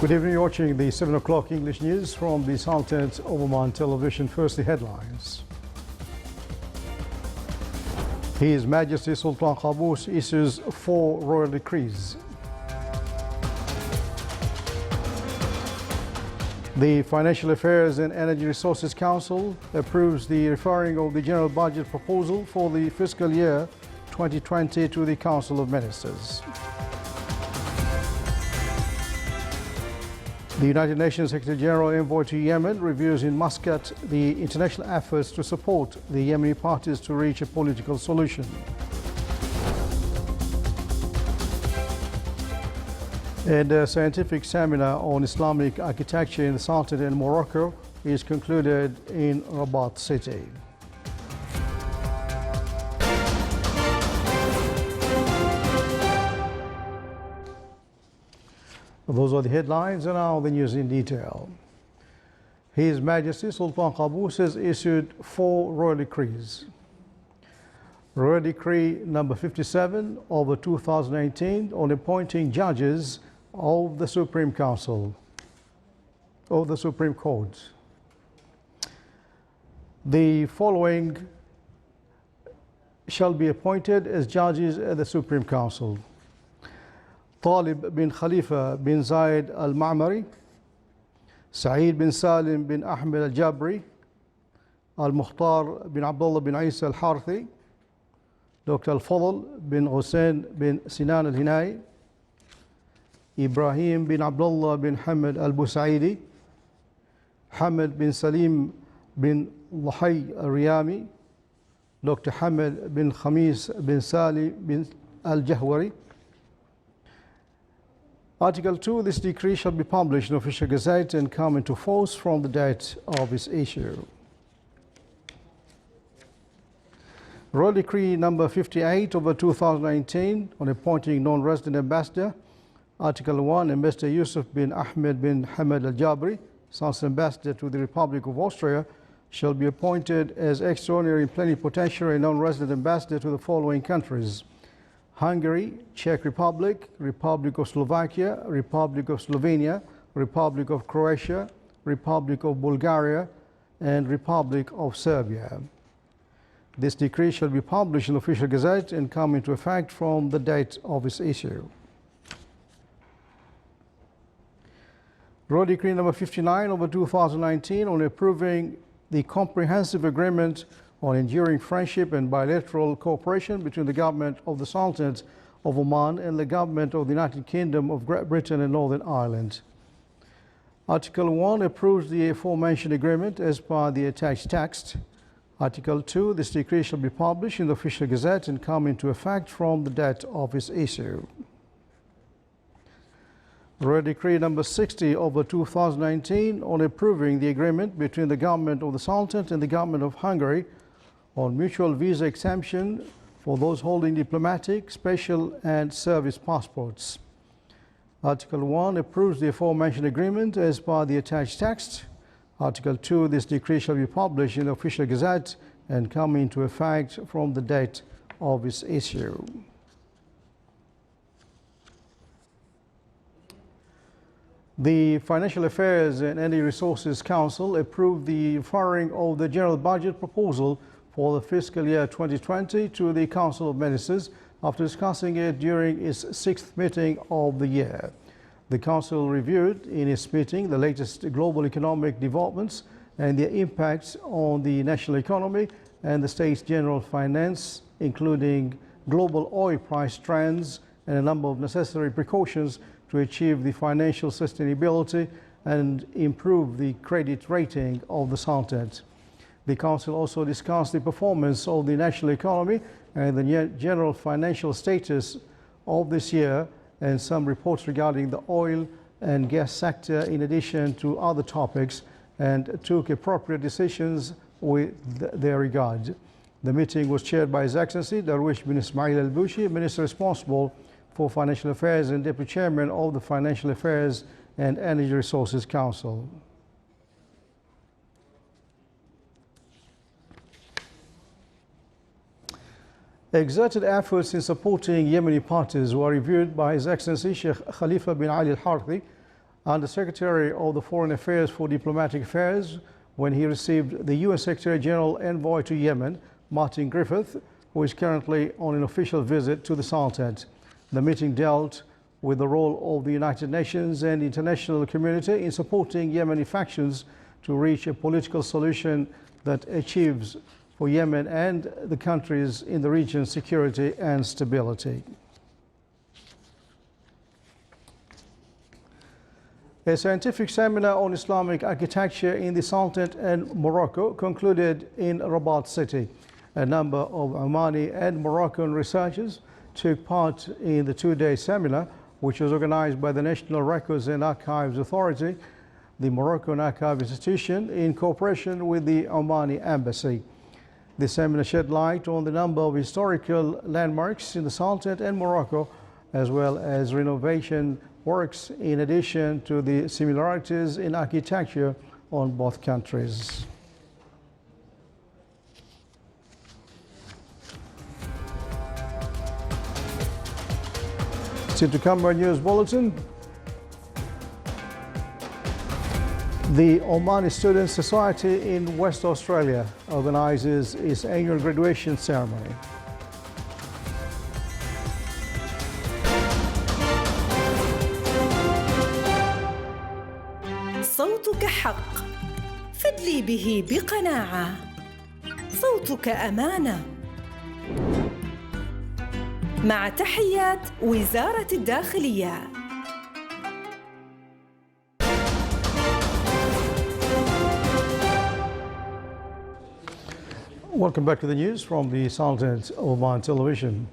Good evening. You're watching the 7 o'clock English news from the Sultanate of Oman television. First, the headlines. His Majesty Sultan Qaboos issues 4 royal decrees. The Financial Affairs and Energy Resources Council approves the referring of the general budget proposal for the fiscal year 2020 to the Council of Ministers. The United Nations Secretary General Envoy to Yemen reviews in Muscat the international efforts to support the Yemeni parties to reach a political solution. And a scientific seminar on Islamic architecture in the Sultanate and Morocco is concluded in Rabat city. Those are the headlines, and now the news in detail. His Majesty Sultan Qaboos has issued 4 royal decrees. Royal Decree number 57 of 2019 on appointing judges of the Supreme Council of the Supreme Court. The following shall be appointed as judges at the Supreme Council: Talib bin Khalifa bin Zayed al-Ma'mari, Saeed bin Salim bin Ahmed al-Jabri, Al-Mukhtar bin Abdullah bin Isa al-Harthi, Dr. Al-Fadl bin Hussein bin Sinan al-Hinai, Ibrahim bin Abdullah bin Hamad al-Busaidi, Hamad bin Salim bin Lahay al-Riyami, Dr. Hamad bin Khamis bin Salih bin al-Jahwari. Article 2, this decree shall be published in Official Gazette and come into force from the date of its issue. Royal Decree number 58 of 2019 on appointing non-resident ambassador. Article 1, Ambassador Yusuf bin Ahmed bin Hamad al-Jabri, Sultan Ambassador to the Republic of Austria, shall be appointed as extraordinary and plenipotentiary non-resident ambassador to the following countries: Hungary, Czech Republic, Republic of Slovakia, Republic of Slovenia, Republic of Croatia, Republic of Bulgaria, and Republic of Serbia. This decree shall be published in the Official Gazette and come into effect from the date of its issue. Royal Decree number 59 of 2019 on approving the comprehensive agreement on enduring friendship and bilateral cooperation between the government of the Sultanate of Oman and the government of the United Kingdom of Great Britain and Northern Ireland. Article 1 approves the aforementioned agreement as per the attached text. Article 2, this decree shall be published in the Official Gazette and come into effect from the date of its issue. Royal Decree number 60 of 2019 on approving the agreement between the government of the Sultanate and the government of Hungary on mutual visa exemption for those holding diplomatic, special and service passports. Article 1 approves the aforementioned agreement as per the attached text. Article 2, this decree shall be published in the Official Gazette and come into effect from the date of its issue. The Financial Affairs and Energy Resources Council approved the referring of the general budget proposal for the fiscal year 2020 to the Council of Ministers after discussing it during its 6th meeting of the year. The Council reviewed in its meeting the latest global economic developments and their impacts on the national economy and the state's general finance, including global oil price trends and a number of necessary precautions to achieve the financial sustainability and improve the credit rating of the Sultanate. The Council also discussed the performance of the national economy and the general financial status of this year and some reports regarding the oil and gas sector in addition to other topics, and took appropriate decisions with their regard. The meeting was chaired by His Excellency Darwish bin Ismail al-Bushi, Minister responsible for Financial Affairs and Deputy Chairman of the Financial Affairs and Energy Resources Council. Exerted efforts in supporting Yemeni parties were reviewed by His Excellency Sheikh Khalifa bin Ali al-Harthi, Undersecretary of the Foreign Affairs for Diplomatic Affairs, when he received the UN Secretary General Envoy to Yemen, Martin Griffith, who is currently on an official visit to the Sultanate. The meeting dealt with the role of the United Nations and the international community in supporting Yemeni factions to reach a political solution that achieves for Yemen and the countries in the region security and stability. A scientific seminar on Islamic architecture in the Sultanate and Morocco concluded in Rabat city. A number of Omani and Moroccan researchers took part in the two-day seminar, which was organized by the National Records and Archives Authority, the Moroccan Archive Institution, in cooperation with the Omani Embassy. The seminar shed light on the number of historical landmarks in the Sultanate and Morocco, as well as renovation works, in addition to the similarities in architecture on both countries. Still to come, our news bulletin. The Omani Student Society in West Australia organizes its annual graduation ceremony. صوتك حق، فادلي به بقناعة. صوتك أمانة. مع تحيات وزارة الداخلية. Welcome back to the news from the Sultanate of Oman Television.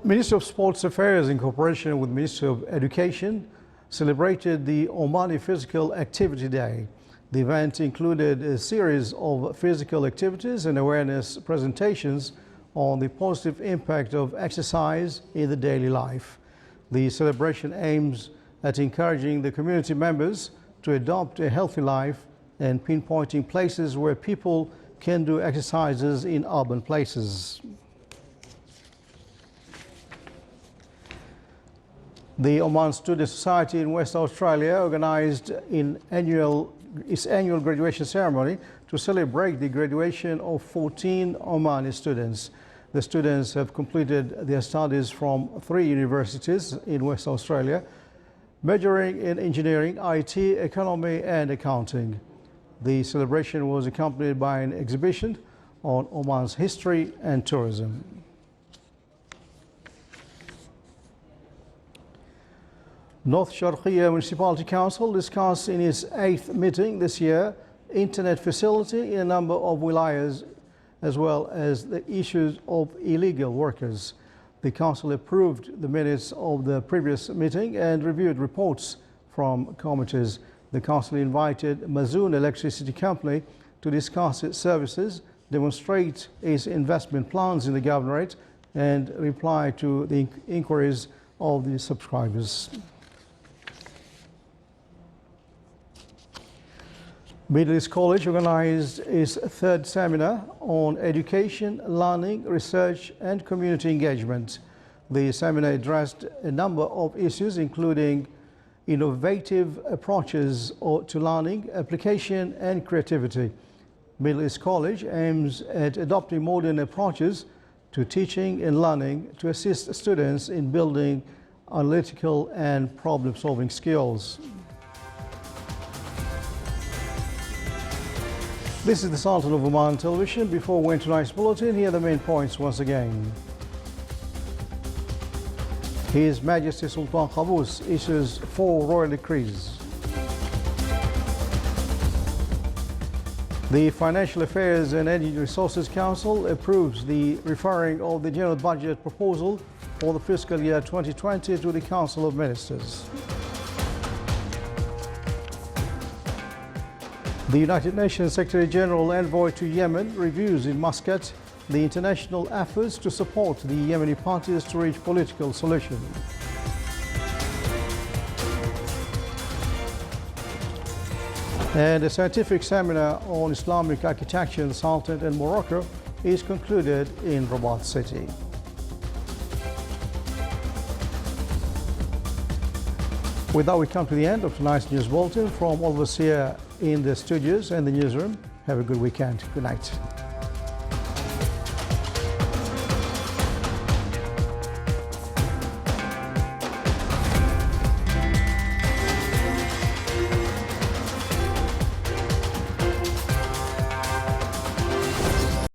Ministry of Sports Affairs, in cooperation with Ministry of Education, celebrated the Omani Physical Activity Day. The event included a series of physical activities and awareness presentations on the positive impact of exercise in the daily life. The celebration aims at encouraging the community members to adopt a healthy life and pinpointing places where people can do exercises in urban places. The Oman Student Society in West Australia organized its annual graduation ceremony to celebrate the graduation of 14 Omani students. The students have completed their studies from 3 universities in West Australia, majoring in engineering, IT, economy and accounting. The celebration was accompanied by an exhibition on Oman's history and tourism. North Sharqiya Municipality Council discussed in its 8th meeting this year internet facility in a number of wilayas, as well as the issues of illegal workers. The council approved the minutes of the previous meeting and reviewed reports from committees. The council invited Mazoon Electricity Company to discuss its services, demonstrate its investment plans in the governorate, and reply to the inquiries of the subscribers. Middle East College organized its 3rd seminar on education, learning, research and community engagement. The seminar addressed a number of issues, including innovative approaches to learning, application and creativity. Middle East College aims at adopting modern approaches to teaching and learning to assist students in building analytical and problem-solving skills. This is the Sultan of Oman Television. Before we went to tonight's bulletin, here are the main points once again. His Majesty Sultan Qaboos issues 4 royal decrees. The Financial Affairs and Energy Resources Council approves the referring of the General Budget proposal for the fiscal year 2020 to the Council of Ministers. The United Nations Secretary General Envoy to Yemen reviews in Muscat the international efforts to support the Yemeni parties to reach political solution. And a scientific seminar on Islamic architecture in the Sultanate and Morocco is concluded in Rabat city. With that, we come to the end of tonight's news bulletin. From all of us here in the studios and the newsroom, have a good weekend. Good night.